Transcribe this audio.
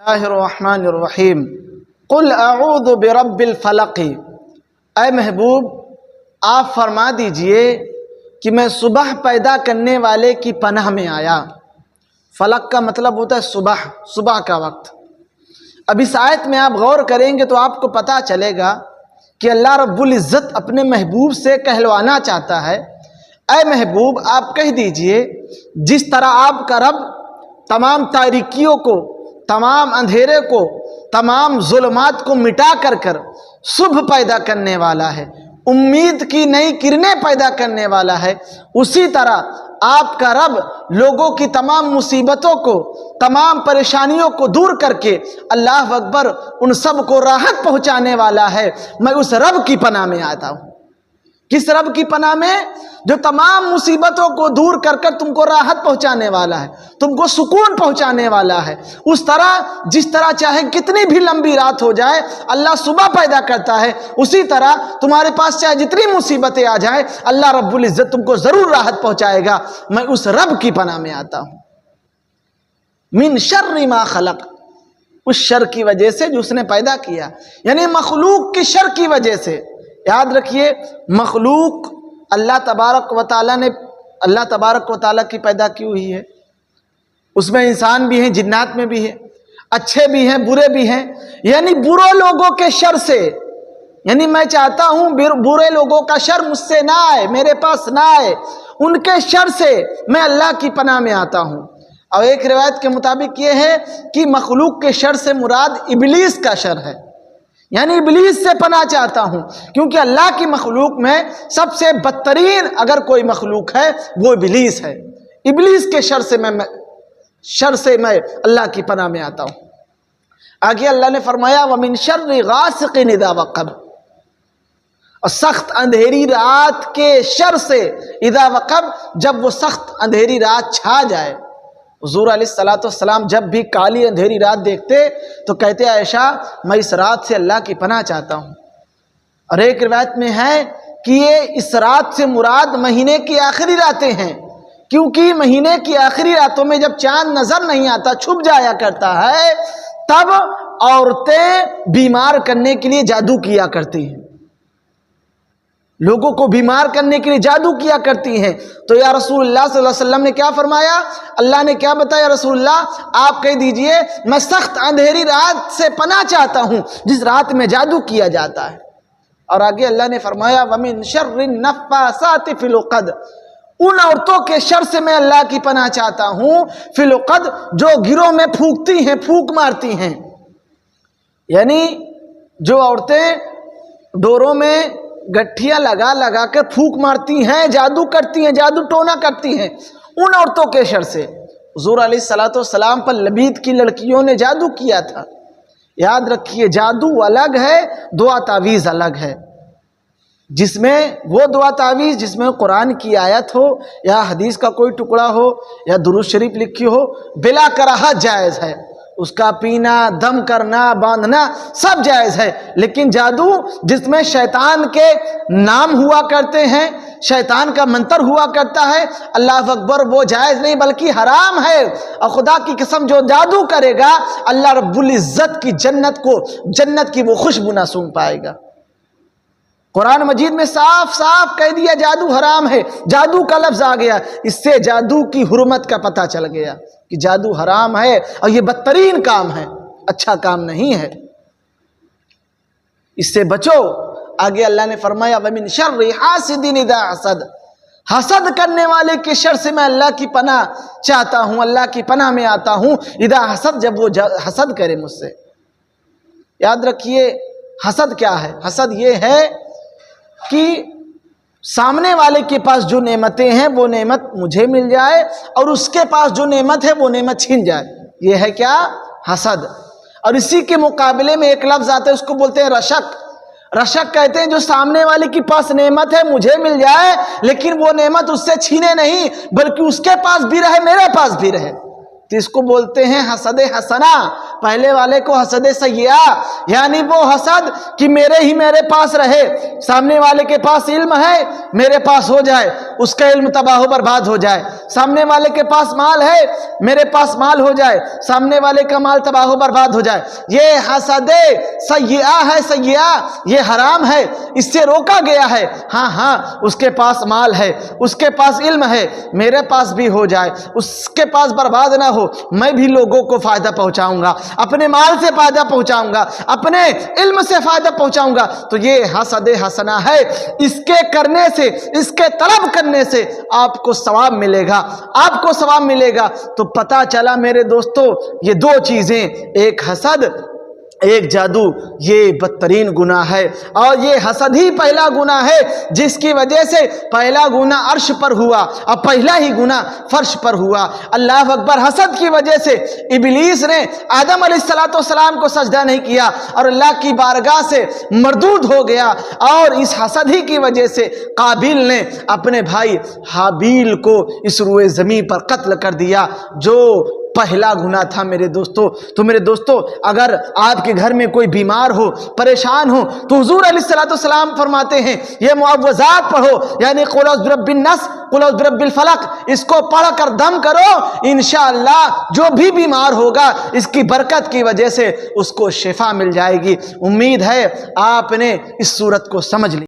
اللہ الرحمن الرحیم قل اعوذ برب الفلق، اے محبوب آپ فرما دیجئے کہ میں صبح پیدا کرنے والے کی پناہ میں آیا۔ فلق کا مطلب ہوتا ہے صبح کا وقت۔ اب اس آیت میں آپ غور کریں گے تو آپ کو پتہ چلے گا کہ اللہ رب العزت اپنے محبوب سے کہلوانا چاہتا ہے، اے محبوب آپ کہہ دیجئے جس طرح آپ کا رب تمام تاریکیوں کو، تمام اندھیرے کو، تمام ظلمات کو مٹا کر صبح پیدا کرنے والا ہے، امید کی نئی کرنیں پیدا کرنے والا ہے، اسی طرح آپ کا رب لوگوں کی تمام مصیبتوں کو، تمام پریشانیوں کو دور کر کے اللہ اکبر ان سب کو راحت پہنچانے والا ہے۔ میں اس رب کی پناہ میں آتا ہوں۔ کس رب کی پناہ میں؟ جو تمام مصیبتوں کو دور کر تم کو راحت پہنچانے والا ہے، تم کو سکون پہنچانے والا ہے۔ اس طرح جس طرح چاہے کتنی بھی لمبی رات ہو جائے اللہ صبح پیدا کرتا ہے، اسی طرح تمہارے پاس چاہے جتنی مصیبتیں آ جائیں اللہ رب العزت تم کو ضرور راحت پہنچائے گا۔ میں اس رب کی پناہ میں آتا ہوں۔ من شر ما خلق، اس شر کی وجہ سے جو اس نے پیدا کیا، یعنی مخلوق کی شر کی وجہ سے۔ یاد رکھیے مخلوق اللہ تبارک و تعالیٰ کی پیدا کی ہوئی ہے، اس میں انسان بھی ہیں، جنات میں بھی ہیں، اچھے بھی ہیں، برے بھی ہیں، یعنی برے لوگوں کے شر سے، یعنی میں چاہتا ہوں برے لوگوں کا شر مجھ سے نہ آئے، میرے پاس نہ آئے، ان کے شر سے میں اللہ کی پناہ میں آتا ہوں۔ اور ایک روایت کے مطابق یہ ہے کہ مخلوق کے شر سے مراد ابلیس کا شر ہے، یعنی ابلیس سے پناہ چاہتا ہوں، کیونکہ اللہ کی مخلوق میں سب سے بدترین اگر کوئی مخلوق ہے وہ ابلیس ہے۔ ابلیس کے شر سے میں اللہ کی پناہ میں آتا ہوں۔ آگے اللہ نے فرمایا وَمِن شَرِّ غَاسِقٍ إِذَا وَقَبَ، اور سخت اندھیری رات کے شر سے، اذا وقب جب وہ سخت اندھیری رات چھا جائے۔ حضور علیہ السلام جب بھی کالی اندھیری رات دیکھتے تو کہتے عائشہ میں اس رات سے اللہ کی پناہ چاہتا ہوں۔ اور ایک روایت میں ہے کہ یہ اس رات سے مراد مہینے کی آخری راتیں ہیں، کیونکہ مہینے کی آخری راتوں میں جب چاند نظر نہیں آتا، چھپ جایا کرتا ہے، تب عورتیں بیمار کرنے کے لیے جادو کیا کرتی ہیں، لوگوں کو بیمار کرنے کے لیے جادو کیا کرتی ہیں۔ تو یا رسول اللہ صلی اللہ علیہ وسلم نے کیا فرمایا؟ اللہ نے کیا بتایا؟ رسول اللہ آپ کہہ دیجئے میں سخت اندھیری رات سے پناہ چاہتا ہوں جس رات میں جادو کیا جاتا ہے۔ اور آگے اللہ نے فرمایا وَمِن شَرِّ النَّفَّاثَاتِ فِي الْعُقَدِ، ان عورتوں کے شر سے میں اللہ کی پناہ چاہتا ہوں، فی العقد جو گروہ میں پھونکتی ہیں، پھونک مارتی ہیں، یعنی جو عورتیں ڈوروں میں گٹھیاں لگا کر پھونک مارتی ہیں، جادو کرتی ہیں، جادو ٹونا کرتی ہیں، ان عورتوں کے شر سے۔ حضور علیہ السلام پر لبید کی لڑکیوں نے جادو کیا تھا۔ یاد رکھیے جادو الگ ہے، دعا تعویذ الگ ہے، جس میں وہ دعا تعویذ جس میں قرآن کی آیت ہو یا حدیث کا کوئی ٹکڑا ہو یا درود شریف لکھی ہو بلا کراہت جائز ہے، اس کا پینا، دم کرنا، باندھنا سب جائز ہے۔ لیکن جادو جس میں شیطان کے نام ہوا کرتے ہیں، شیطان کا منتر ہوا کرتا ہے، اللہ اکبر، وہ جائز نہیں بلکہ حرام ہے۔ اور خدا کی قسم جو جادو کرے گا اللہ رب العزت کی جنت کی وہ خوشبو نہ سونگھ پائے گا۔ قرآن مجید میں صاف صاف کہہ دیا جادو حرام ہے، جادو کا لفظ آ گیا، اس سے جادو کی حرمت کا پتہ چل گیا کہ جادو حرام ہے اور یہ بدترین کام ہے، اچھا کام نہیں ہے، اس سے بچو۔ آگے اللہ نے فرمایا وَمِن شَرِّ حَاسِدٍ إِذَا حَسَدَ، حسد کرنے والے کے شر سے میں اللہ کی پناہ چاہتا ہوں، اللہ کی پناہ میں آتا ہوں۔ اذا حسد، جب وہ حسد کرے مجھ سے۔ یاد رکھیے حسد کیا ہے؟ حسد یہ ہے کہ سامنے والے کے پاس جو نعمتیں ہیں وہ نعمت مجھے مل جائے اور اس کے پاس جو نعمت ہے وہ نعمت چھین جائے، یہ ہے کیا؟ حسد۔ اور اسی کے مقابلے میں ایک لفظ آتا ہے، اس کو بولتے ہیں رشک۔ رشک کہتے ہیں جو سامنے والے کے پاس نعمت ہے مجھے مل جائے لیکن وہ نعمت اس سے چھینے نہیں بلکہ اس کے پاس بھی رہے، میرے پاس بھی رہے، تو اس کو بولتے ہیں حسد حسنا۔ پہلے والے کو حسد سیئہ، یعنی وہ حسد کہ میرے پاس رہے، سامنے والے کے پاس علم ہے میرے پاس ہو جائے، اس کا علم تباہ و برباد ہو جائے، سامنے والے کے پاس مال ہے میرے پاس مال ہو جائے، سامنے والے کا مال تباہ و برباد ہو جائے، یہ حسد سیئہ ہے، سیئہ یہ حرام ہے، اس سے روکا گیا ہے۔ ہاں اس کے پاس مال ہے، اس کے پاس علم ہے، میرے پاس بھی ہو جائے، اس کے پاس برباد نہ ہو، میں بھی لوگوں کو فائدہ پہنچاؤں گا، اپنے مال سے فائدہ پہنچاؤں گا، اپنے علم سے فائدہ پہنچاؤں گا، تو یہ حسد حسنہ ہے۔ اس کے کرنے سے، اس کے طلب کرنے سے آپ کو ثواب ملے گا، آپ کو ثواب ملے گا۔ تو پتہ چلا میرے دوستو، یہ دو چیزیں، ایک حسد، ایک جادو، یہ بدترین گناہ ہے، اور یہ حسد ہی پہلا گناہ ہے جس کی وجہ سے پہلا گناہ عرش پر ہوا اور پہلا ہی گناہ فرش پر ہوا۔ اللہ اکبر! حسد کی وجہ سے ابلیس نے آدم علیہ السلام کو سجدہ نہیں کیا اور اللہ کی بارگاہ سے مردود ہو گیا، اور اس حسد ہی کی وجہ سے قابیل نے اپنے بھائی حابیل کو اس روئے زمین پر قتل کر دیا، جو پہلا گناہ تھا میرے دوستو۔ تو میرے دوستو، اگر آپ کے گھر میں کوئی بیمار ہو، پریشان ہو، تو حضور علیہ السلام فرماتے ہیں یہ معوذات پڑھو، یعنی قل اعوذ برب الناس، قل اعوذ برب الفلق، اس کو پڑھ کر دم کرو، انشاءاللہ جو بھی بیمار ہوگا اس کی برکت کی وجہ سے اس کو شفا مل جائے گی۔ امید ہے آپ نے اس صورت کو سمجھ لی۔